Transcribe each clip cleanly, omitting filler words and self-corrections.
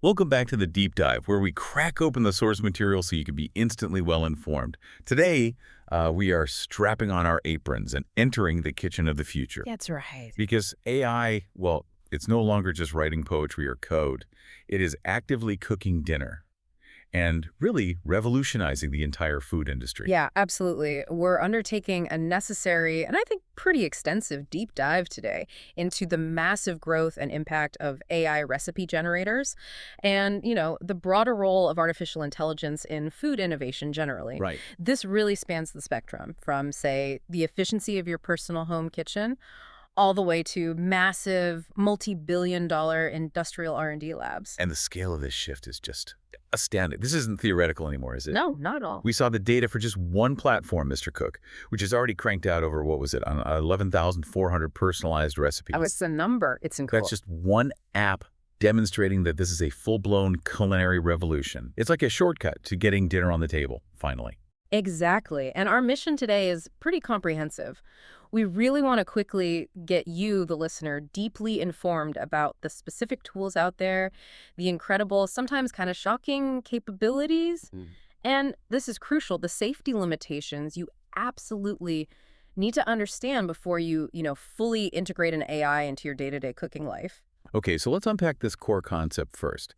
Welcome back to the Deep Dive, where we crack open the source material so you can be instantly well-informed. Today, we are strapping on our aprons and entering the kitchen of the future. That's right. Because AI, well, it's no longer just writing poetry or code. It is actively cooking dinner and really revolutionizing the entire food industry. Yeah, absolutely. We're undertaking a necessary and I think pretty extensive deep dive today into the massive growth and impact of AI recipe generators and, the broader role of artificial intelligence in food innovation generally. Right. This really spans the spectrum from, say, the efficiency of your personal home kitchen all the way to massive multi-billion-dollar industrial R&D labs. And the scale of this shift is just astounding. This isn't theoretical anymore, is it? No, not at all. We saw the data for just one platform, Mr. Cook, which has already cranked out over, what was it, on 11,400 personalized recipes. Oh, it's a number. It's incredible. That's just one app demonstrating that this is a full-blown culinary revolution. It's like a shortcut to getting dinner on the table, finally. Exactly. And our mission today is pretty comprehensive. We really want to quickly get you, the listener, deeply informed about the specific tools out there, the incredible, sometimes kind of shocking capabilities. And this is crucial, the safety limitations you absolutely need to understand before you, fully integrate an AI into your day-to-day cooking life. Okay, so let's unpack this core concept first.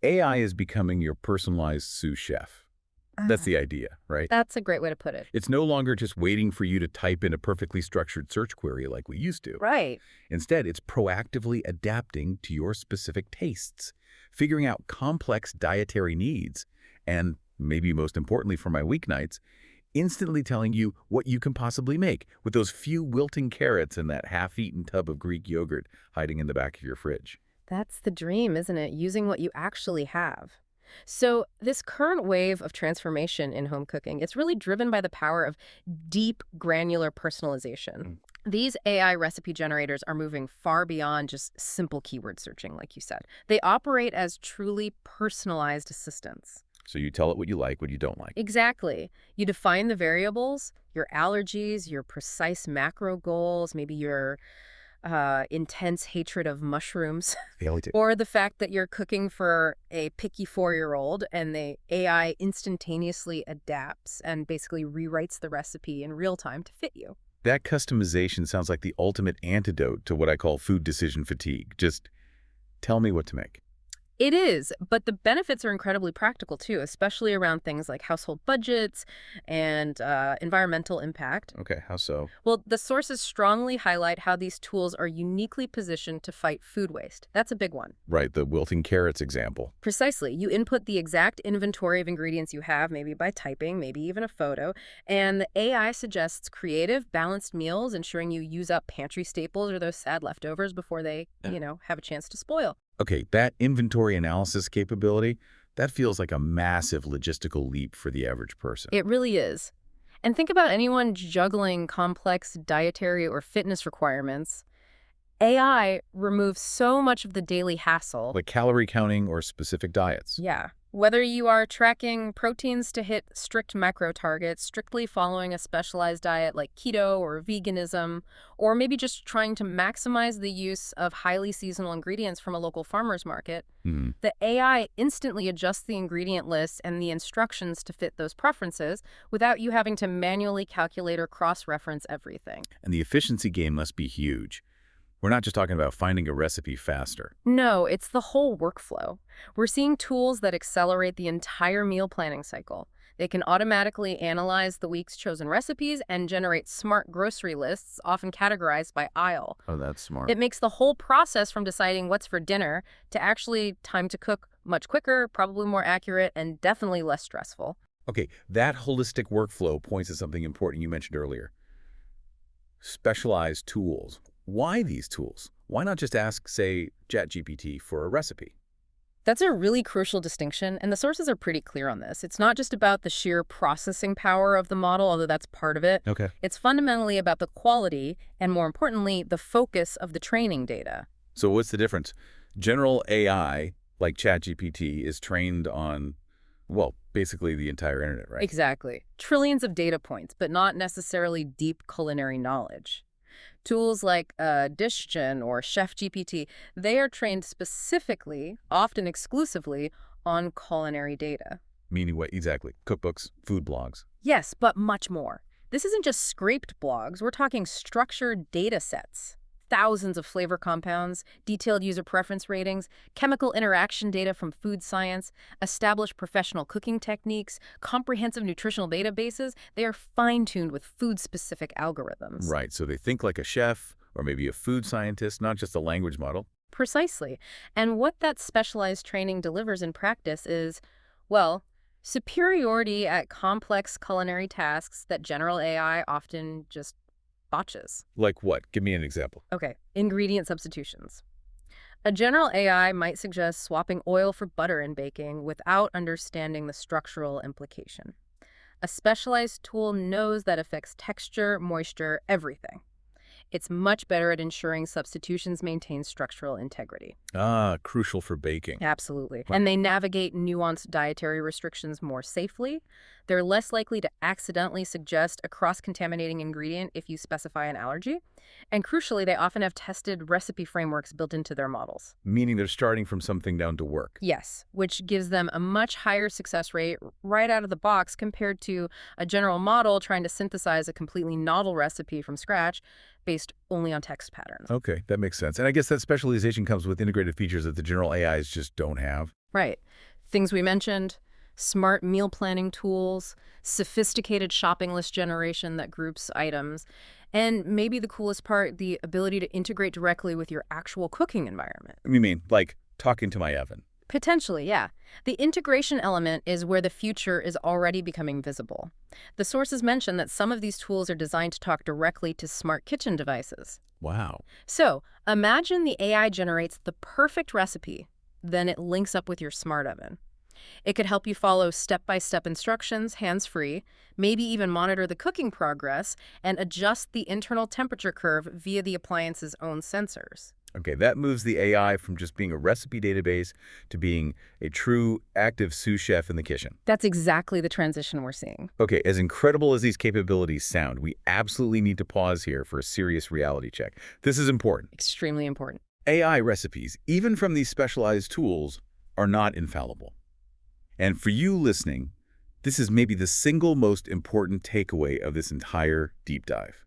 AI is becoming your personalized sous chef. That's the idea, right? That's a great way to put it. It's no longer just waiting for you to type in a perfectly structured search query like we used to. Right. Instead, it's proactively adapting to your specific tastes, figuring out complex dietary needs, and, maybe most importantly for my weeknights, instantly telling you what you can possibly make with those few wilting carrots and that half-eaten tub of Greek yogurt hiding in the back of your fridge. That's the dream, isn't it? Using what you actually have. So this current wave of transformation in home cooking, it's really driven by the power of deep, granular personalization. These AI recipe generators are moving far beyond just simple keyword searching, like you said. They operate as truly personalized assistants. So you tell it what you like, what you don't like. Exactly. You define the variables, your allergies, your precise macro goals, maybe your intense hatred of mushrooms, or the fact that you're cooking for a picky 4-year-old and the AI instantaneously adapts and basically rewrites the recipe in real time to fit you. That customization sounds like the ultimate antidote to what I call food decision fatigue. Just tell me what to make. It is, but the benefits are incredibly practical too, especially around things like household budgets and environmental impact. Okay, how so? Well, the sources strongly highlight how these tools are uniquely positioned to fight food waste. That's a big one. Right, the wilting carrots example. Precisely. You input the exact inventory of ingredients you have, maybe by typing, maybe even a photo, and the AI suggests creative, balanced meals, ensuring you use up pantry staples or those sad leftovers before they, have a chance to spoil. Okay, that inventory analysis capability, that feels like a massive logistical leap for the average person. It really is. And think about anyone juggling complex dietary or fitness requirements. AI removes so much of the daily hassle. Like calorie counting or specific diets. Yeah. Whether you are tracking proteins to hit strict macro targets, strictly following a specialized diet like keto or veganism, or maybe just trying to maximize the use of highly seasonal ingredients from a local farmer's market, the AI instantly adjusts the ingredient list and the instructions to fit those preferences without you having to manually calculate or cross-reference everything. And the efficiency gain must be huge. We're not just talking about finding a recipe faster. No, it's the whole workflow. We're seeing tools that accelerate the entire meal planning cycle. They can automatically analyze the week's chosen recipes and generate smart grocery lists, often categorized by aisle. Oh, that's smart. It makes the whole process from deciding what's for dinner to actually time to cook much quicker, probably more accurate, and definitely less stressful. Okay, that holistic workflow points to something important you mentioned earlier. Specialized tools. Why these tools? Why not just ask, say, ChatGPT for a recipe? That's a really crucial distinction, and the sources are pretty clear on this. It's not just about the sheer processing power of the model, although that's part of it. Okay. It's fundamentally about the quality and, more importantly, the focus of the training data. So what's the difference? General AI, like ChatGPT, is trained on, well, basically the entire internet, right? Exactly. Trillions of data points, but not necessarily deep culinary knowledge. Tools like DishGen or Chef GPT, they are trained specifically, often exclusively, on culinary data. Meaning what exactly? Cookbooks, food blogs. Yes, but much more. This isn't just scraped blogs. We're talking structured data sets. Thousands of flavor compounds, detailed user preference ratings, chemical interaction data from food science, established professional cooking techniques, comprehensive nutritional databases. They are fine-tuned with food-specific algorithms. Right, so they think like a chef or maybe a food scientist, not just a language model. Precisely. And what that specialized training delivers in practice is, well, superiority at complex culinary tasks that general AI often just botches. Like what? Give me an example. Okay, ingredient substitutions. A general AI might suggest swapping oil for butter in baking without understanding the structural implication. A specialized tool knows that affects texture, moisture, everything. It's much better at ensuring substitutions maintain structural integrity. Ah, crucial for baking. Absolutely. Right. And they navigate nuanced dietary restrictions more safely. They're less likely to accidentally suggest a cross-contaminating ingredient if you specify an allergy. And crucially, they often have tested recipe frameworks built into their models. Meaning they're starting from something down to work. Yes, which gives them a much higher success rate right out of the box compared to a general model trying to synthesize a completely novel recipe from scratch based only on text patterns. Okay, that makes sense. And I guess that specialization comes with integrated features that the general AIs just don't have. Right. Things we mentioned, smart meal planning tools, sophisticated shopping list generation that groups items, and maybe the coolest part, the ability to integrate directly with your actual cooking environment. You mean like talking to my oven? Potentially, yeah. The integration element is where the future is already becoming visible. The sources mention that some of these tools are designed to talk directly to smart kitchen devices. Wow. So, imagine the AI generates the perfect recipe, then it links up with your smart oven. It could help you follow step-by-step instructions, hands-free, maybe even monitor the cooking progress, and adjust the internal temperature curve via the appliance's own sensors. Okay, that moves the AI from just being a recipe database to being a true active sous chef in the kitchen. That's exactly the transition we're seeing. Okay, as incredible as these capabilities sound, we absolutely need to pause here for a serious reality check. This is important. Extremely important. AI recipes, even from these specialized tools, are not infallible. And for you listening, this is maybe the single most important takeaway of this entire deep dive.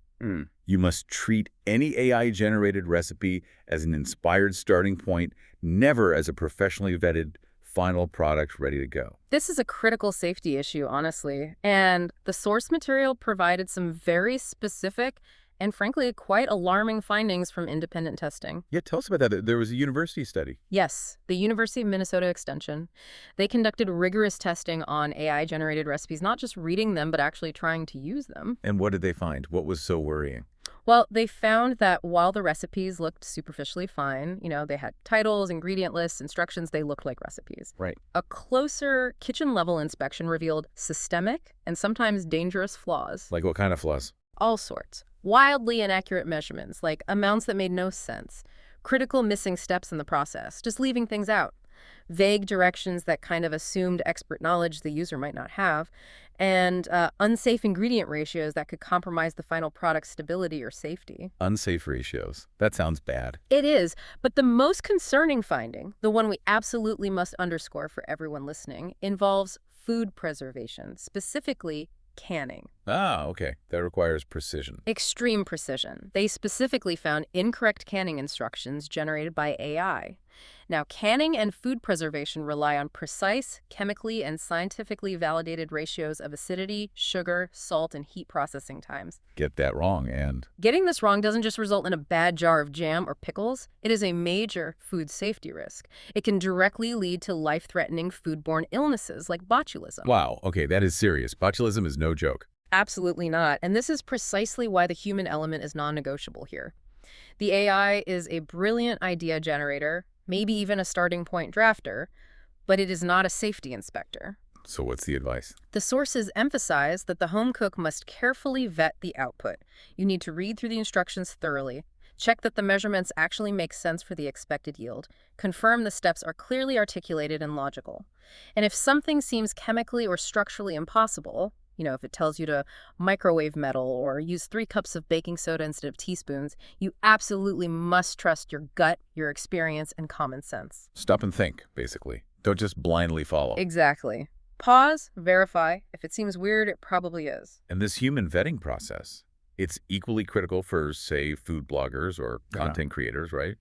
You must treat any AI-generated recipe as an inspired starting point, never as a professionally vetted final product ready to go. This is a critical safety issue, honestly, and the source material provided some very specific and frankly quite alarming findings from independent testing. Yeah, tell us about that. There was a university study. Yes, the University of Minnesota Extension. They conducted rigorous testing on AI-generated recipes, not just reading them, but actually trying to use them. And what did they find? What was so worrying? Well, they found that while the recipes looked superficially fine, they had titles, ingredient lists, instructions, they looked like recipes. Right. A closer kitchen-level inspection revealed systemic and sometimes dangerous flaws. Like what kind of flaws? All sorts. Wildly inaccurate measurements, like amounts that made no sense. Critical missing steps in the process, just leaving things out. Vague directions that kind of assumed expert knowledge the user might not have. And unsafe ingredient ratios that could compromise the final product's stability or safety. Unsafe ratios. That sounds bad. It is, but the most concerning finding, the one we absolutely must underscore for everyone listening, involves food preservation, specifically canning. Ah, okay. That requires precision. Extreme precision. They specifically found incorrect canning instructions generated by AI. Now, canning and food preservation rely on precise, chemically and scientifically validated ratios of acidity, sugar, salt, and heat processing times. Get that wrong and... Getting this wrong doesn't just result in a bad jar of jam or pickles. It is a major food safety risk. It can directly lead to life-threatening foodborne illnesses like botulism. Wow, okay, that is serious. Botulism is no joke. Absolutely not. And this is precisely why the human element is non-negotiable here. The AI is a brilliant idea generator, maybe even a starting point drafter, but it is not a safety inspector. So what's the advice? The sources emphasize that the home cook must carefully vet the output. You need to read through the instructions thoroughly, check that the measurements actually make sense for the expected yield, confirm the steps are clearly articulated and logical. And if something seems chemically or structurally impossible, If it tells you to microwave metal or use 3 cups of baking soda instead of teaspoons, you absolutely must trust your gut, your experience, and common sense. Stop and think, basically. Don't just blindly follow. Exactly. Pause, verify. If it seems weird, it probably is. And this human vetting process, it's equally critical for, say, food bloggers or content creators, right?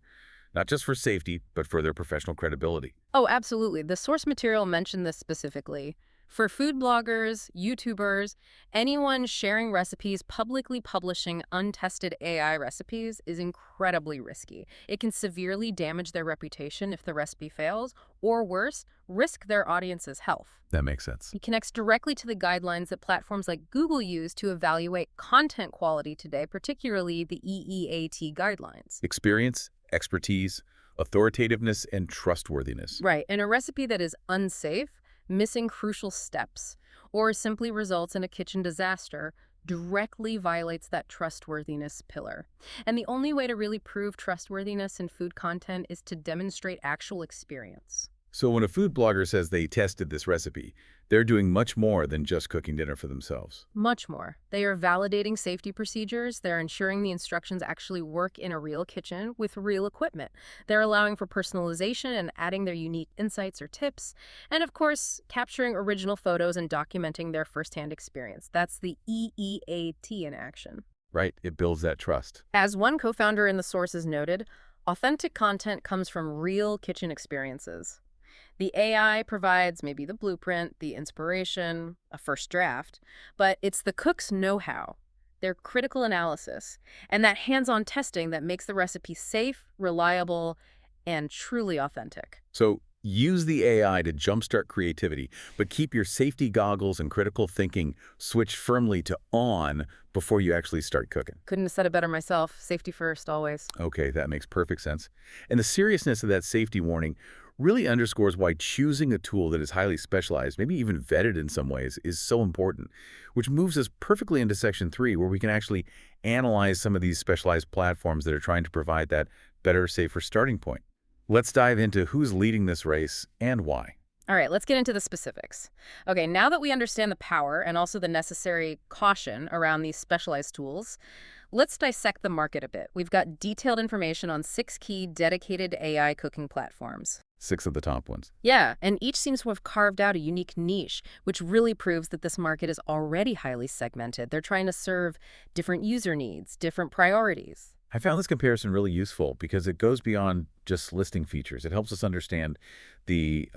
Not just for safety, but for their professional credibility. Oh, absolutely. The source material mentioned this specifically. For food bloggers, YouTubers, anyone sharing recipes, publicly publishing untested AI recipes is incredibly risky. It can severely damage their reputation if the recipe fails, or worse, risk their audience's health. That makes sense. It connects directly to the guidelines that platforms like Google use to evaluate content quality today, particularly the EEAT guidelines. Experience, expertise, authoritativeness, and trustworthiness. Right, and a recipe that is unsafe, missing crucial steps, or simply results in a kitchen disaster directly violates that trustworthiness pillar. And the only way to really prove trustworthiness in food content is to demonstrate actual experience. So when a food blogger says they tested this recipe, they're doing much more than just cooking dinner for themselves. Much more. They are validating safety procedures. They're ensuring the instructions actually work in a real kitchen with real equipment. They're allowing for personalization and adding their unique insights or tips. And of course, capturing original photos and documenting their firsthand experience. That's the EEAT in action. Right? It builds that trust. As one co-founder in the sources noted, authentic content comes from real kitchen experiences. The AI provides maybe the blueprint, the inspiration, a first draft, but it's the cook's know-how, their critical analysis, and that hands-on testing that makes the recipe safe, reliable, and truly authentic. So use the AI to jumpstart creativity, but keep your safety goggles and critical thinking switched firmly to on before you actually start cooking. Couldn't have said it better myself. Safety first, always. Okay, that makes perfect sense. And the seriousness of that safety warning really underscores why choosing a tool that is highly specialized, maybe even vetted in some ways, is so important, which moves us perfectly into Section 3, where we can actually analyze some of these specialized platforms that are trying to provide that better, safer starting point. Let's dive into who's leading this race and why. All right, let's get into the specifics. Okay, now that we understand the power and also the necessary caution around these specialized tools, let's dissect the market a bit. We've got detailed information on 6 key dedicated AI cooking platforms. 6 of the top ones. Yeah, and each seems to have carved out a unique niche, which really proves that this market is already highly segmented. They're trying to serve different user needs, different priorities. I found this comparison really useful because it goes beyond just listing features. It helps us understand the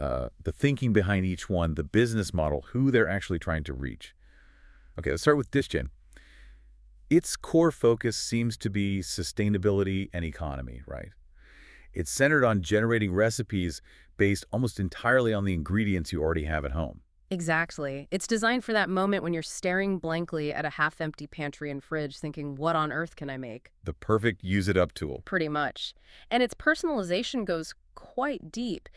thinking behind each one, the business model, who they're actually trying to reach. Okay, let's start with DishGen. Its core focus seems to be sustainability and economy, right? It's centered on generating recipes based almost entirely on the ingredients you already have at home. Exactly. It's designed for that moment when you're staring blankly at a half-empty pantry and fridge thinking, what on earth can I make? The perfect use-it-up tool. Pretty much. And its personalization goes quite deep.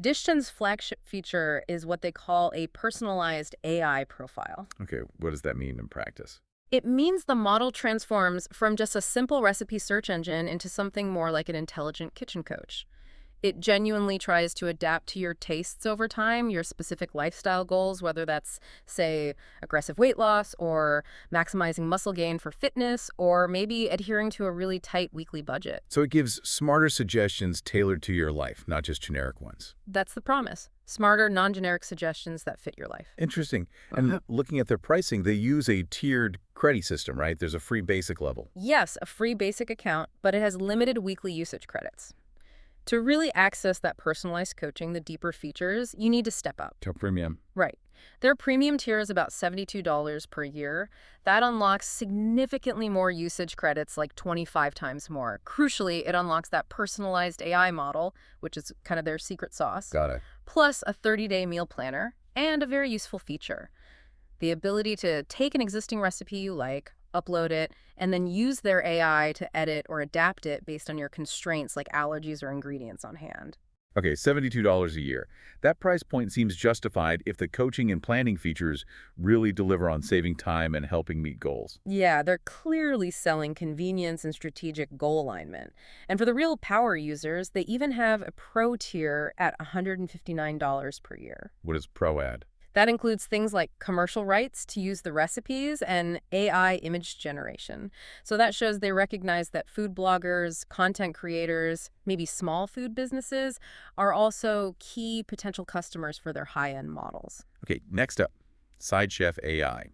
DishGen's flagship feature is what they call a personalized AI profile. Okay, what does that mean in practice? It means the model transforms from just a simple recipe search engine into something more like an intelligent kitchen coach. It genuinely tries to adapt to your tastes over time, your specific lifestyle goals, whether that's, say, aggressive weight loss or maximizing muscle gain for fitness, or maybe adhering to a really tight weekly budget. So it gives smarter suggestions tailored to your life, not just generic ones. That's the promise. Smarter, non-generic suggestions that fit your life. Interesting. And looking at their pricing, they use a tiered credit system, right? There's a free basic level. Yes, a free basic account, but it has limited weekly usage credits. To really access that personalized coaching, the deeper features, you need to step up. To premium. Right. Their premium tier is about $72 per year. That unlocks significantly more usage credits, like 25 times more. Crucially, it unlocks that personalized AI model, which is kind of their secret sauce. Got it. Plus a 30-day meal planner and a very useful feature. The ability to take an existing recipe you like, upload it, and then use their AI to edit or adapt it based on your constraints like allergies or ingredients on hand. Okay, $72 a year. That price point seems justified if the coaching and planning features really deliver on saving time and helping meet goals. Yeah, they're clearly selling convenience and strategic goal alignment. And for the real power users, they even have a pro tier at $159 per year. What does Pro add? That includes things like commercial rights to use the recipes and AI image generation. So that shows they recognize that food bloggers, content creators, maybe small food businesses are also key potential customers for their high-end models. Okay, next up, Side Chef AI.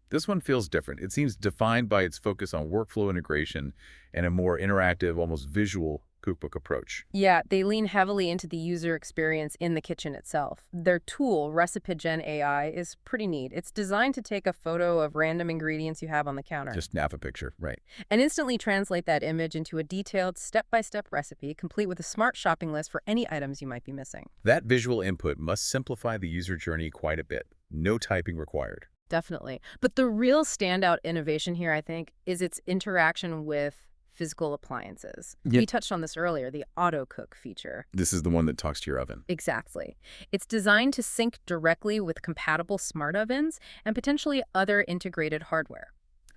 This one feels different. It seems defined by its focus on workflow integration and a more interactive, almost visual cookbook approach. Yeah, they lean heavily into the user experience in the kitchen itself. Their tool, RecipeGen AI, is pretty neat. It's designed to take a photo of random ingredients you have on the counter Just snap a picture, right. and instantly translate that image into a detailed step-by-step recipe, complete with a smart shopping list for any items you might be missing. That visual input must simplify the user journey quite a bit. No typing required. Definitely. But the real standout innovation here, I think, is its interaction with physical appliances. Yeah. We touched on this earlier, the auto cook feature. This is the one that talks to your oven. Exactly. It's designed to sync directly with compatible smart ovens and potentially other integrated hardware.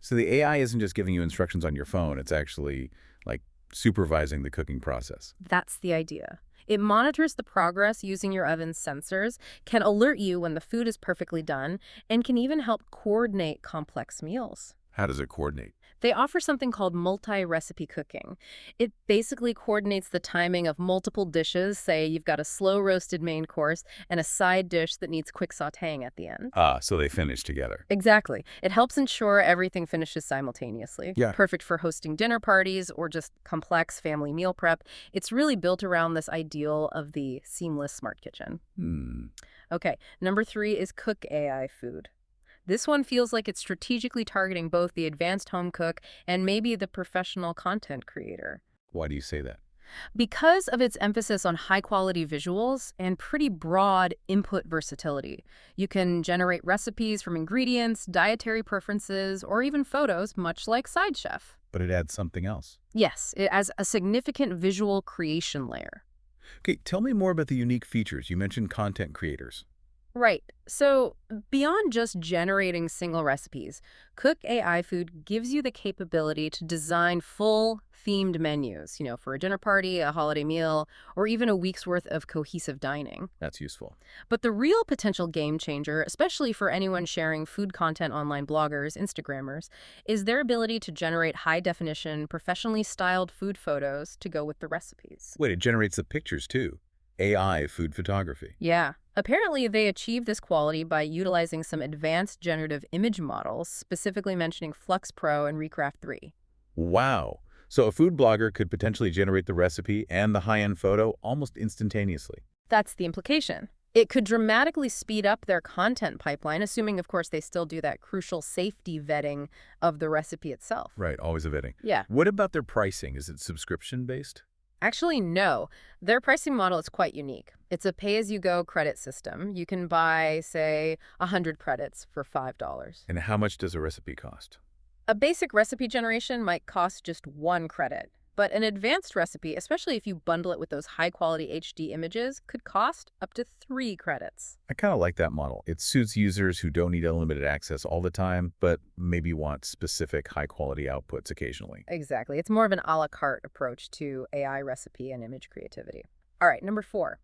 So the AI isn't just giving you instructions on your phone. It's actually like supervising the cooking process. That's the idea. It monitors the progress using your oven's sensors, can alert you when the food is perfectly done, and can even help coordinate complex meals. How does it coordinate? They offer something called multi-recipe cooking. It basically coordinates the timing of multiple dishes. Say you've got a slow-roasted main course and a side dish that needs quick sautéing at the end. Ah, so they finish together. Exactly. It helps ensure everything finishes simultaneously. Yeah. Perfect for hosting dinner parties or just complex family meal prep. It's really built around this ideal of the seamless smart kitchen. Okay, number 3 is Cook AI Food. This one feels like it's strategically targeting both the advanced home cook and maybe the professional content creator. Why do you say that? Because of its emphasis on high-quality visuals and pretty broad input versatility, you can generate recipes from ingredients, dietary preferences, or even photos, much like Side Chef. But it adds something else. Yes, it adds a significant visual creation layer. Okay, tell me more about the unique features. You mentioned content creators. Right. So beyond just generating single recipes, Cook AI Food gives you the capability to design full themed menus, for a dinner party, a holiday meal, or even a week's worth of cohesive dining. That's useful. But the real potential game changer, especially for anyone sharing food content online, bloggers, Instagrammers, is their ability to generate high-definition, professionally styled food photos to go with the recipes. Wait, it generates the pictures too. AI food photography. Yeah. Apparently, they achieve this quality by utilizing some advanced generative image models, specifically mentioning Flux Pro and Recraft 3. Wow. So a food blogger could potentially generate the recipe and the high-end photo almost instantaneously. That's the implication. It could dramatically speed up their content pipeline, assuming, of course, they still do that crucial safety vetting of the recipe itself. Right, always a vetting. Yeah. What about their pricing? Is it subscription-based? Actually, no. Their pricing model is quite unique. It's a pay-as-you-go credit system. You can buy, say, 100 credits for $5. And how much does a recipe cost? A basic recipe generation might cost just 1 credit, but an advanced recipe, especially if you bundle it with those high-quality HD images, could cost up to 3 credits. I kind of like that model. It suits users who don't need unlimited access all the time, but maybe want specific high-quality outputs occasionally. Exactly. It's more of an a la carte approach to AI recipe and image creativity. All right, number 4,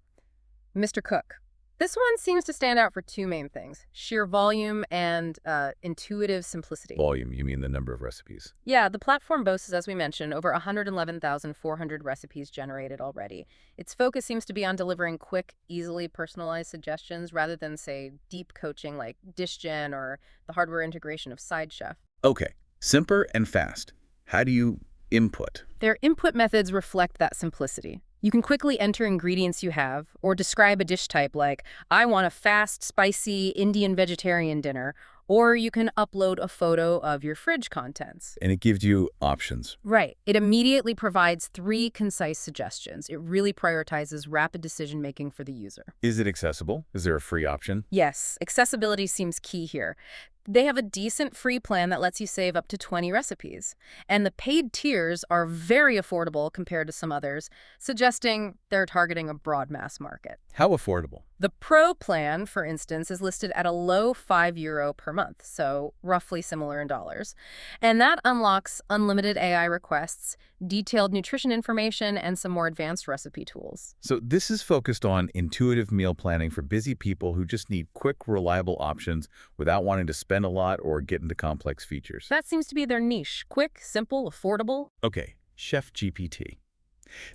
Mr. Cook. This one seems to stand out for 2 main things: sheer volume and intuitive simplicity. Volume, you mean the number of recipes? Yeah, the platform boasts, as we mentioned, over 111,400 recipes generated already. Its focus seems to be on delivering quick, easily personalized suggestions rather than, say, deep coaching like DishGen or the hardware integration of Side Chef. Okay, simple and fast. How do you input? Their input methods reflect that simplicity. You can quickly enter ingredients you have or describe a dish type like, I want a fast, spicy Indian vegetarian dinner, or you can upload a photo of your fridge contents. And it gives you options. Right. It immediately provides 3 concise suggestions. It really prioritizes rapid decision-making for the user. Is it accessible? Is there a free option? Yes, accessibility seems key here. They have a decent free plan that lets you save up to 20 recipes. And the paid tiers are very affordable compared to some others, suggesting they're targeting a broad mass market. How affordable? The Pro plan, for instance, is listed at a low €5 per month, so roughly similar in dollars. And that unlocks unlimited AI requests, detailed nutrition information, and some more advanced recipe tools. So this is focused on intuitive meal planning for busy people who just need quick, reliable options without wanting to spend a lot or get into complex features. That seems to be their niche. Quick, simple, affordable. Okay, Chef GPT.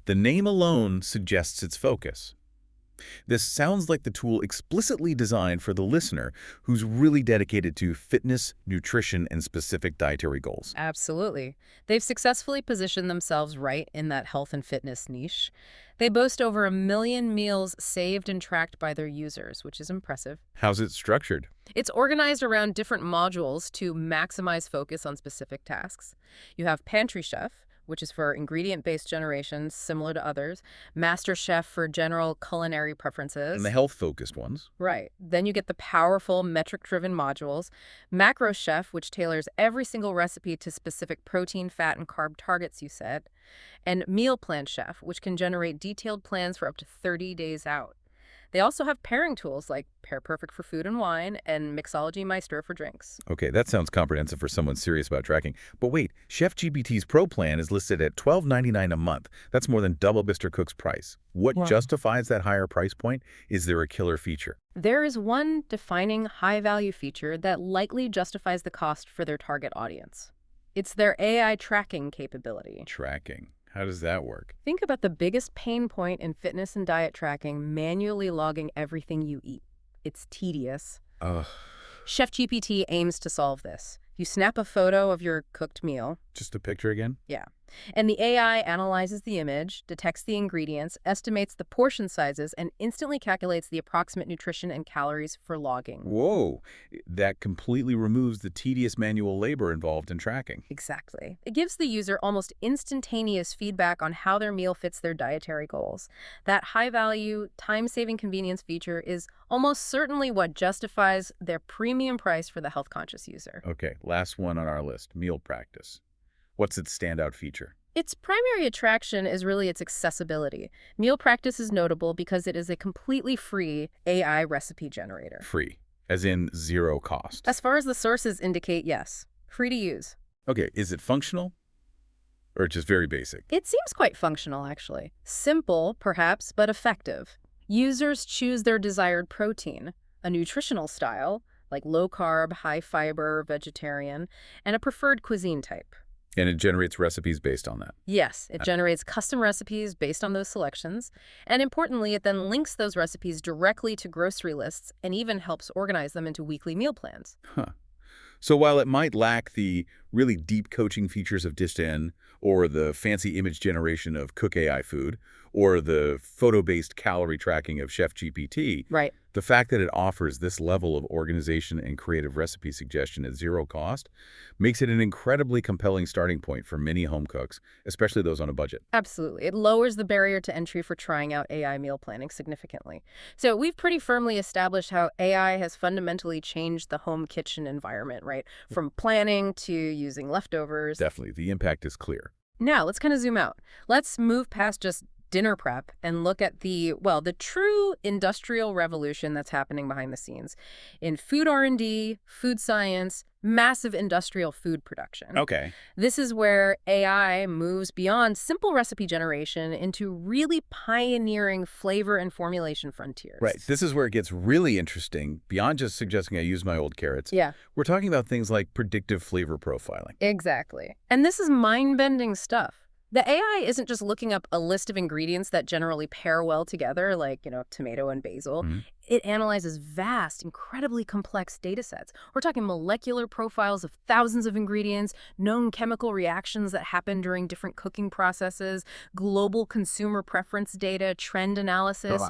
The name alone suggests its focus. This sounds like the tool explicitly designed for the listener who's really dedicated to fitness, nutrition, and specific dietary goals. Absolutely. They've successfully positioned themselves right in that health and fitness niche. They boast over 1 million meals saved and tracked by their users, which is impressive. How's it structured? It's organized around different modules to maximize focus on specific tasks. You have Pantry Chef, which is for ingredient-based generation, similar to others. Master Chef for general culinary preferences. And the health-focused ones? Right. Then you get the powerful metric-driven modules. Macro Chef, which tailors every single recipe to specific protein, fat, and carb targets you set. And Meal Plan Chef, which can generate detailed plans for up to 30 days out. They also have pairing tools like Pair Perfect for food and wine and Mixology Meister for drinks. Okay, that sounds comprehensive for someone serious about tracking. But wait, Chef GPT's Pro plan is listed at $12.99 a month. That's more than double Mr. Cook's price. What Wow. justifies that higher price point? Is there a killer feature? There is one defining high-value feature that likely justifies the cost for their target audience. It's their AI tracking capability. Tracking. How does that work? Think about the biggest pain point in fitness and diet tracking, manually logging everything you eat. It's tedious. Ugh, Chef GPT aims to solve this. You snap a photo of your cooked meal. just a picture again? Yeah. And the AI analyzes the image, detects the ingredients, estimates the portion sizes, and instantly calculates the approximate nutrition and calories for logging. Whoa, that completely removes the tedious manual labor involved in tracking. Exactly. It gives the user almost instantaneous feedback on how their meal fits their dietary goals. That high-value, time-saving convenience feature is almost certainly what justifies their premium price for the health-conscious user. Okay, last one on our list, meal practice. What's its standout feature? Its primary attraction is really its accessibility. Meal Practice is notable because it is a completely free AI recipe generator. Free, as in zero cost. As far as the sources indicate, yes. Free to use. Okay, is it functional? Or just very basic? It seems quite functional, actually. Simple, perhaps, but effective. Users choose their desired protein, a nutritional style, like low-carb, high-fiber, vegetarian, and a preferred cuisine type. And it generates recipes based on that. Yes, it generates custom recipes based on those selections, and importantly, it then links those recipes directly to grocery lists and even helps organize them into weekly meal plans. Huh. So while it might lack the really deep coaching features of Distin, or the fancy image generation of Cook AI food, or the photo-based calorie tracking of Chef GPT, Right. the fact that it offers this level of organization and creative recipe suggestion at zero cost makes it an incredibly compelling starting point for many home cooks, especially those on a budget. Absolutely. It lowers the barrier to entry for trying out AI meal planning significantly. So we've pretty firmly established how AI has fundamentally changed the home kitchen environment, right? From planning to using leftovers. Definitely, the impact is clear. Now, let's kind of zoom out. Let's move past just dinner prep and look at the true industrial revolution that's happening behind the scenes in food R&D, food science, massive industrial food production. Okay. This is where AI moves beyond simple recipe generation into really pioneering flavor and formulation frontiers. Right. This is where it gets really interesting. Beyond just suggesting I use my old carrots, Yeah, we're talking about things like predictive flavor profiling. exactly. And this is mind-bending stuff. The AI isn't just looking up a list of ingredients that generally pair well together, like, tomato and basil. Mhm. It analyzes vast, incredibly complex data sets. We're talking molecular profiles of thousands of ingredients, known chemical reactions that happen during different cooking processes, global consumer preference data, trend analysis,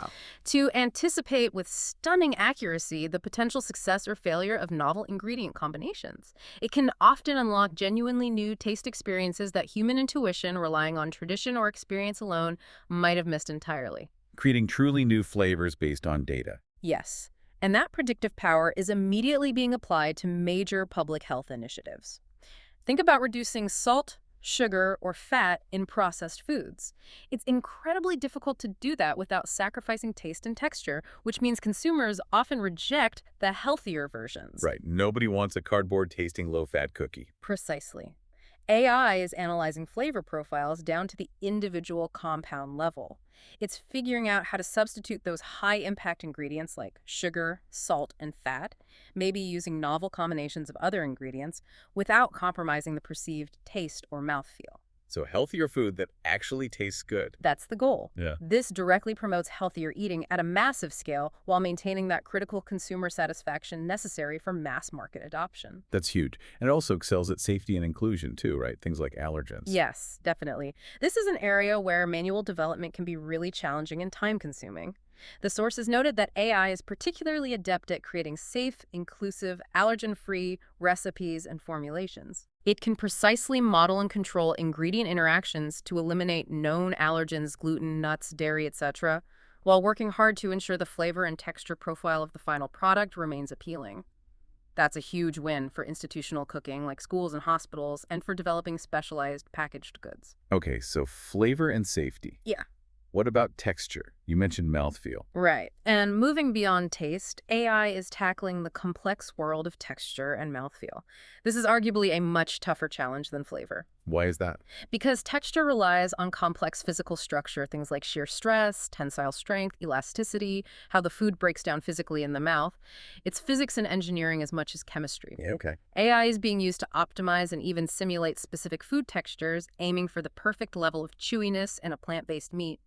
to anticipate with stunning accuracy the potential success or failure of novel ingredient combinations. It can often unlock genuinely new taste experiences that human intuition, relying on tradition or experience alone, might have missed entirely. Creating truly new flavors based on data. Yes, and that predictive power is immediately being applied to major public health initiatives. Think about reducing salt, sugar, or fat in processed foods. It's incredibly difficult to do that without sacrificing taste and texture, which means consumers often reject the healthier versions. Right. Nobody wants a cardboard-tasting low-fat cookie. Precisely. AI is analyzing flavor profiles down to the individual compound level. It's figuring out how to substitute those high-impact ingredients like sugar, salt, and fat, maybe using novel combinations of other ingredients, without compromising the perceived taste or mouthfeel. So healthier food that actually tastes good. That's the goal. Yeah. This directly promotes healthier eating at a massive scale while maintaining that critical consumer satisfaction necessary for mass market adoption. That's huge. And it also excels at safety and inclusion too, right? Things like allergens. Yes, definitely. This is an area where manual development can be really challenging and time-consuming. The sources noted that AI is particularly adept at creating safe, inclusive, allergen-free recipes and formulations. It can precisely model and control ingredient interactions to eliminate known allergens, gluten, nuts, dairy, etc., while working hard to ensure the flavor and texture profile of the final product remains appealing. That's a huge win for institutional cooking like schools and hospitals and for developing specialized packaged goods. Okay, so flavor and safety. Yeah. What about texture? You mentioned mouthfeel. Right. And moving beyond taste, AI is tackling the complex world of texture and mouthfeel. This is arguably a much tougher challenge than flavor. Why is that? Because texture relies on complex physical structure, things like shear stress, tensile strength, elasticity, how the food breaks down physically in the mouth. It's physics and engineering as much as chemistry. Yeah, okay. AI is being used to optimize and even simulate specific food textures, aiming for the perfect level of chewiness in a plant-based meat,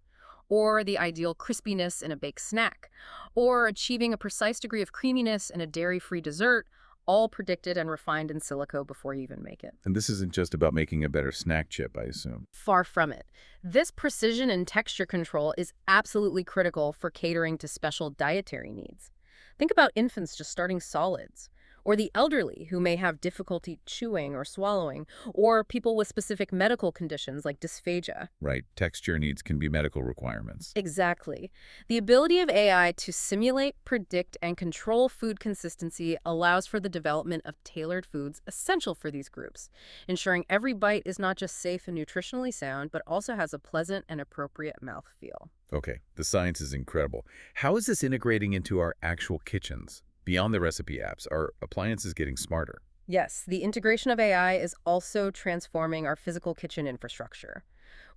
or the ideal crispiness in a baked snack, or achieving a precise degree of creaminess in a dairy-free dessert, all predicted and refined in silico before you even make it. And this isn't just about making a better snack chip, I assume. Far from it. This precision and texture control is absolutely critical for catering to special dietary needs. Think about infants just starting solids, or the elderly who may have difficulty chewing or swallowing, or people with specific medical conditions like dysphagia. Right. Texture needs can be medical requirements. Exactly. The ability of AI to simulate, predict, and control food consistency allows for the development of tailored foods essential for these groups, ensuring every bite is not just safe and nutritionally sound, but also has a pleasant and appropriate mouthfeel. Okay, the science is incredible. How is this integrating into our actual kitchens? Beyond the recipe apps, are appliances getting smarter? Yes, the integration of AI is also transforming our physical kitchen infrastructure.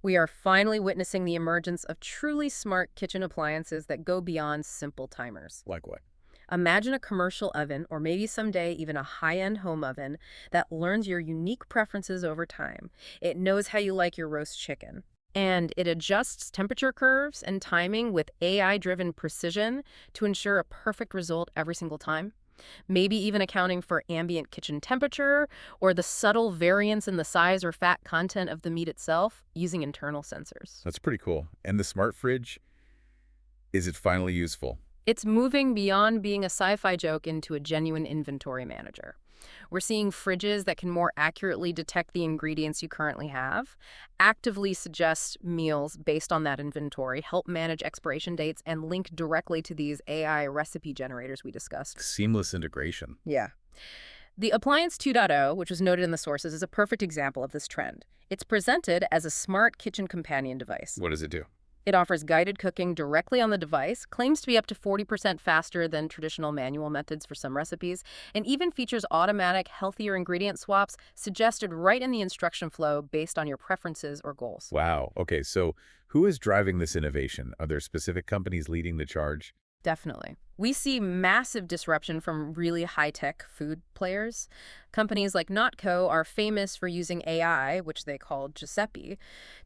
We are finally witnessing the emergence of truly smart kitchen appliances that go beyond simple timers. Like what? Imagine a commercial oven, or maybe someday even a high-end home oven, that learns your unique preferences over time. It knows how you like your roast chicken, and it adjusts temperature curves and timing with AI-driven precision to ensure a perfect result every single time. Maybe even accounting for ambient kitchen temperature or the subtle variance in the size or fat content of the meat itself using internal sensors. That's pretty cool. And the smart fridge, is it finally useful? It's moving beyond being a sci-fi joke into a genuine inventory manager. We're seeing fridges that can more accurately detect the ingredients you currently have, actively suggest meals based on that inventory, help manage expiration dates, and link directly to these AI recipe generators we discussed. Seamless integration. Yeah. The Appliance 2.0, which was noted in the sources, is a perfect example of this trend. It's presented as a smart kitchen companion device. What does it do? It offers guided cooking directly on the device, claims to be up to 40% faster than traditional manual methods for some recipes, and even features automatic, healthier ingredient swaps suggested right in the instruction flow based on your preferences or goals. Wow. Okay, so who is driving this innovation? Are there specific companies leading the charge? Definitely. We see massive disruption from really high-tech food players. Companies like Notco are famous for using AI, which they call Giuseppe,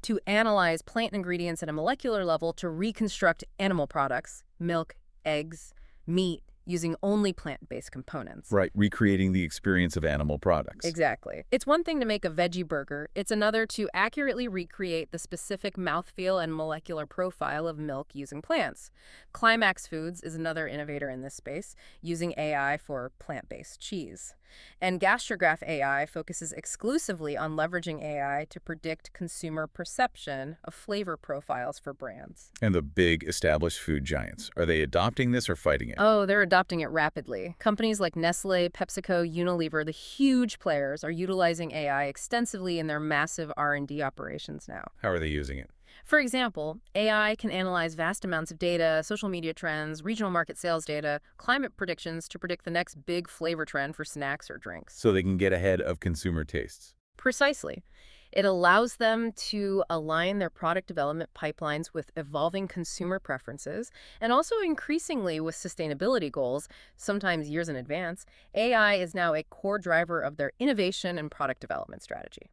to analyze plant ingredients at a molecular level to reconstruct animal products, milk, eggs, meat, using only plant-based components. Right, recreating the experience of animal products. Exactly. It's one thing to make a veggie burger. It's another to accurately recreate the specific mouthfeel and molecular profile of milk using plants. Climax Foods is another innovator in this space, using AI for plant-based cheese. And Gastrograph AI focuses exclusively on leveraging AI to predict consumer perception of flavor profiles for brands. And the big established food giants, are they adopting this or fighting it? Oh, they're adopting it rapidly. Companies like Nestle, PepsiCo, Unilever, the huge players, are utilizing AI extensively in their massive R&D operations now. How are they using it? For example, AI can analyze vast amounts of data, social media trends, regional market sales data, climate predictions to predict the next big flavor trend for snacks or drinks. So they can get ahead of consumer tastes. Precisely. It allows them to align their product development pipelines with evolving consumer preferences and also increasingly with sustainability goals, sometimes years in advance. AI is now a core driver of their innovation and product development strategy.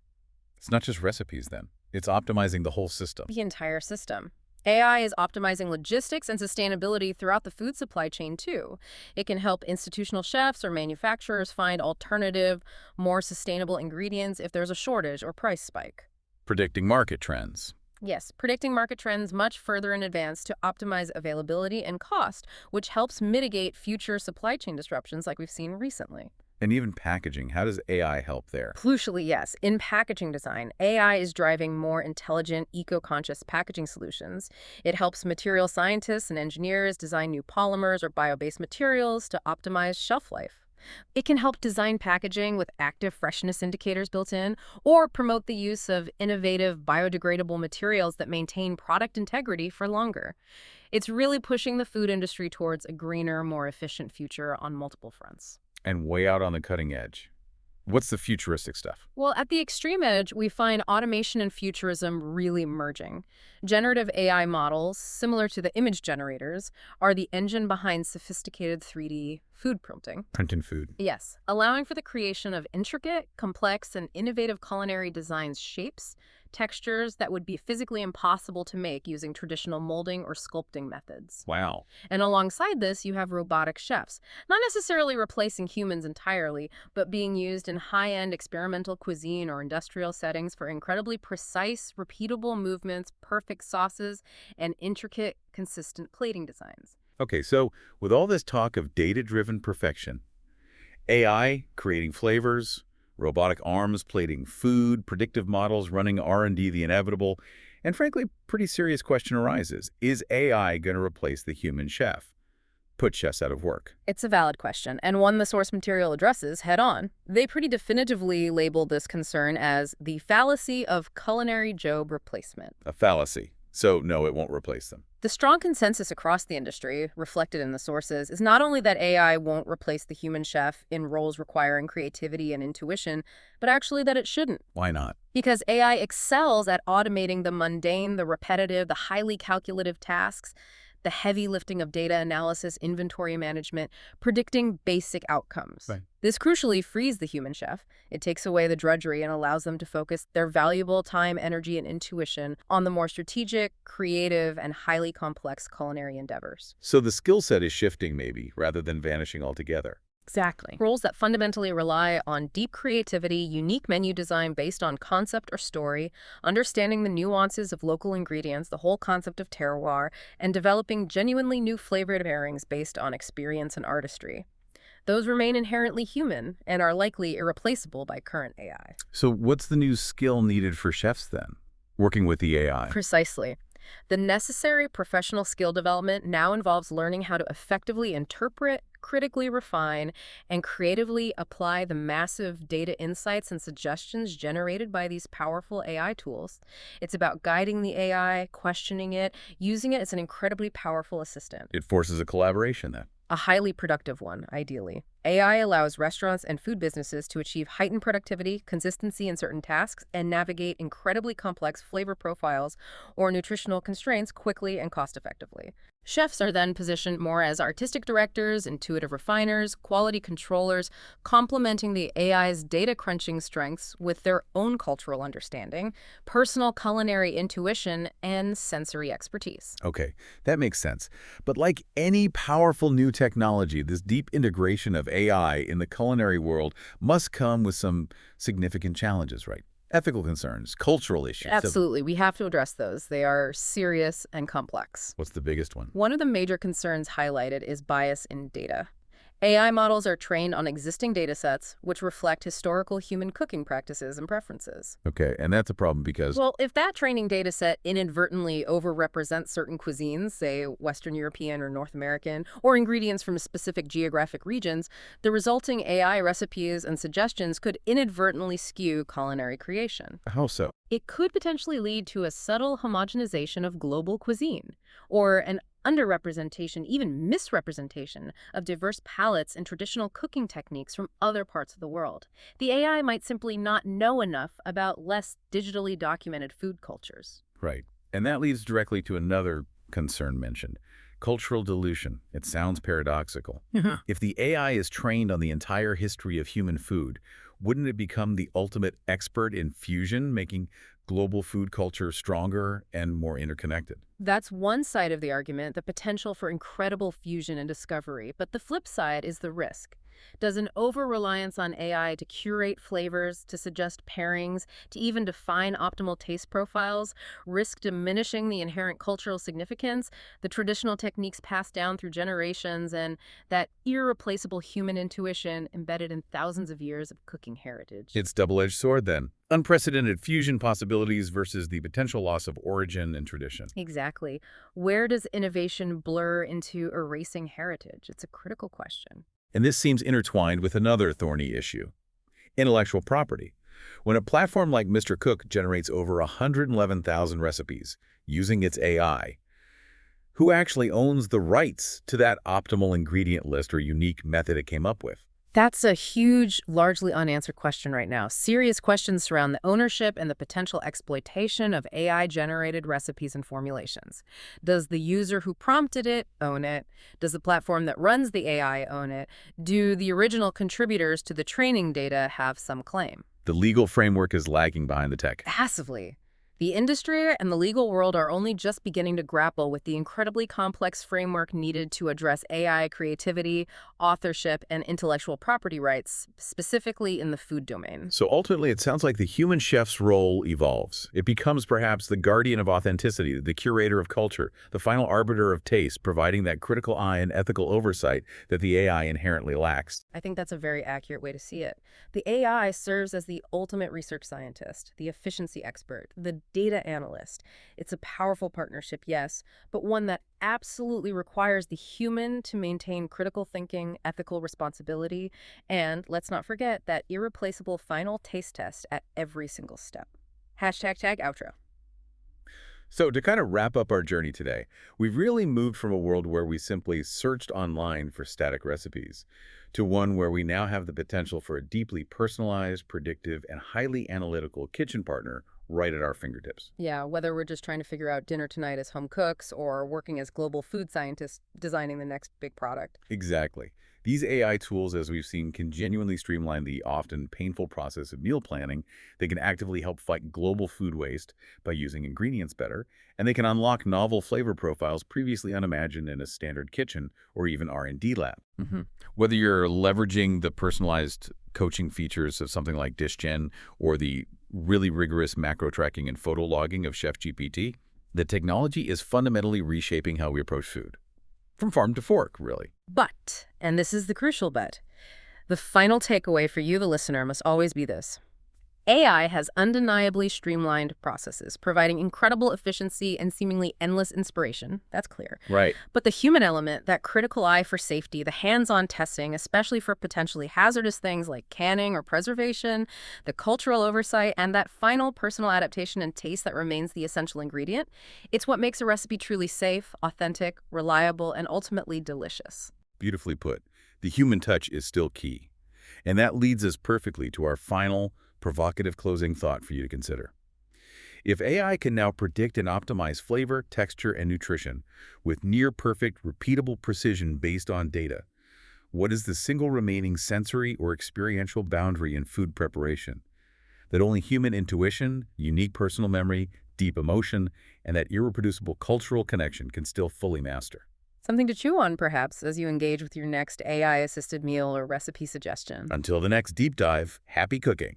It's not just recipes then. It's optimizing the whole system. The entire system. AI is optimizing logistics and sustainability throughout the food supply chain, too. It can help institutional chefs or manufacturers find alternative, more sustainable ingredients if there's a shortage or price spike. Predicting market trends. Yes, predicting market trends much further in advance to optimize availability and cost, which helps mitigate future supply chain disruptions like we've seen recently. And even packaging. How does AI help there? Crucially, yes, in packaging design, AI is driving more intelligent, eco-conscious packaging solutions. It helps material scientists and engineers design new polymers or bio-based materials to optimize shelf life. It can help design packaging with active freshness indicators built in, or promote the use of innovative biodegradable materials that maintain product integrity for longer. It's really pushing the food industry towards a greener, more efficient future on multiple fronts. And way out on the cutting edge. What's the futuristic stuff? Well, at the extreme edge, we find automation and futurism really merging. Generative AI models, similar to the image generators, are the engine behind sophisticated 3D food printing. Printing food. Yes, allowing for the creation of intricate, complex, and innovative culinary designs, shapes, textures that would be physically impossible to make using traditional molding or sculpting methods. Wow. And alongside this, you have robotic chefs, not necessarily replacing humans entirely, but being used in high-end experimental cuisine or industrial settings for incredibly precise, repeatable movements, perfect sauces, and intricate, consistent plating designs. Okay, so with all this talk of data-driven perfection, AI creating flavors, robotic arms plating food, predictive models running R&D the inevitable, and frankly, pretty serious question arises. Is AI going to replace the human chef? Put chefs out of work? It's a valid question, and one the source material addresses head-on. They pretty definitively label this concern as the fallacy of culinary job replacement. A fallacy. So no, it won't replace them. The strong consensus across the industry, reflected in the sources, is not only that AI won't replace the human chef in roles requiring creativity and intuition, but actually that it shouldn't. Why not? Because AI excels at automating the mundane, the repetitive, the highly calculative tasks, the heavy lifting of data analysis, inventory management, predicting basic outcomes. Right. This crucially frees the human chef. It takes away the drudgery and allows them to focus their valuable time, energy, and intuition on the more strategic, creative, and highly complex culinary endeavors. So the skill set is shifting maybe, rather than vanishing altogether. Exactly. Roles that fundamentally rely on deep creativity, unique menu design based on concept or story, understanding the nuances of local ingredients, the whole concept of terroir, and developing genuinely new flavored pairings based on experience and artistry. Those remain inherently human and are likely irreplaceable by current AI. So what's the new skill needed for chefs then, working with the AI? Precisely. The necessary professional skill development now involves learning how to effectively interpret, critically refine, and creatively apply the massive data insights and suggestions generated by these powerful AI tools. It's about guiding the AI, questioning it, using it as an incredibly powerful assistant. It forces a collaboration then. A highly productive one, ideally. AI allows restaurants and food businesses to achieve heightened productivity, consistency in certain tasks, and navigate incredibly complex flavor profiles or nutritional constraints quickly and cost-effectively. Chefs are then positioned more as artistic directors, intuitive refiners, quality controllers, complementing the AI's data crunching strengths with their own cultural understanding, personal culinary intuition, and sensory expertise. Okay, that makes sense. But like any powerful new technology, this deep integration of AI in the culinary world must come with some significant challenges, right? Ethical concerns, cultural issues. Absolutely. We have to address those. They are serious and complex. What's the biggest one? One of the major concerns highlighted is bias in data. AI models are trained on existing data sets, which reflect historical human cooking practices and preferences. Okay, and that's a problem because... Well, if that training data set inadvertently overrepresents certain cuisines, say Western European or North American, or ingredients from specific geographic regions, the resulting AI recipes and suggestions could inadvertently skew culinary creation. How so? It could potentially lead to a subtle homogenization of global cuisine, or an underrepresentation, even misrepresentation of diverse palates and traditional cooking techniques from other parts of the world. The AI might simply not know enough about less digitally documented food cultures. Right. And that leads directly to another concern mentioned. Cultural dilution. It sounds paradoxical. If the AI is trained on the entire history of human food, wouldn't it become the ultimate expert in fusion, making global food culture stronger and more interconnected? That's one side of the argument, the potential for incredible fusion and discovery. But the flip side is the risk. Does an over-reliance on AI to curate flavors, to suggest pairings, to even define optimal taste profiles risk diminishing the inherent cultural significance, the traditional techniques passed down through generations, and that irreplaceable human intuition embedded in thousands of years of cooking heritage? It's double-edged sword then. Unprecedented fusion possibilities versus the potential loss of origin and tradition. Exactly. Where does innovation blur into erasing heritage? It's a critical question. And this seems intertwined with another thorny issue: intellectual property. When a platform like Mr. Cook generates over 111,000 recipes using its AI, who actually owns the rights to that optimal ingredient list or unique method it came up with? That's a huge, largely unanswered question right now. Serious questions surround the ownership and the potential exploitation of AI-generated recipes and formulations. Does the user who prompted it own it? Does the platform that runs the AI own it? Do the original contributors to the training data have some claim? The legal framework is lagging behind the tech. Massively. The industry and the legal world are only just beginning to grapple with the incredibly complex framework needed to address AI creativity, authorship, and intellectual property rights, specifically in the food domain. So ultimately, it sounds like the human chef's role evolves. It becomes perhaps the guardian of authenticity, the curator of culture, the final arbiter of taste, providing that critical eye and ethical oversight that the AI inherently lacks. I think that's a very accurate way to see it. The AI serves as the ultimate research scientist, the efficiency expert, the data analyst. It's a powerful partnership, yes, but one that absolutely requires the human to maintain critical thinking, ethical responsibility, and let's not forget that irreplaceable final taste test at every single step. Hashtag outro. So to kind of wrap up our journey today, we've really moved from a world where we simply searched online for static recipes to one where we now have the potential for a deeply personalized, predictive, and highly analytical kitchen partner right at our fingertips. Yeah, whether we're just trying to figure out dinner tonight as home cooks or working as global food scientists designing the next big product. Exactly. These AI tools, as we've seen, can genuinely streamline the often painful process of meal planning. They can actively help fight global food waste by using ingredients better, and they can unlock novel flavor profiles previously unimagined in a standard kitchen or even R&D lab. Whether you're leveraging the personalized coaching features of something like DishGen or the really rigorous macro tracking and photo logging of Chef GPT, the technology is fundamentally reshaping how we approach food. From farm to fork, really. But, and this is the crucial but, the final takeaway for you, the listener, must always be this. AI has undeniably streamlined processes, providing incredible efficiency and seemingly endless inspiration. That's clear. Right. But the human element, that critical eye for safety, the hands-on testing, especially for potentially hazardous things like canning or preservation, the cultural oversight, and that final personal adaptation and taste that remains the essential ingredient, it's what makes a recipe truly safe, authentic, reliable, and ultimately delicious. Beautifully put. The human touch is still key. And that leads us perfectly to our final, provocative closing thought for you to consider. If AI can now predict and optimize flavor, texture, and nutrition with near-perfect, repeatable precision based on data, what is the single remaining sensory or experiential boundary in food preparation that only human intuition, unique personal memory, deep emotion, and that irreproducible cultural connection can still fully master? Something to chew on, perhaps, as you engage with your next AI-assisted meal or recipe suggestion. Until the next deep dive, happy cooking.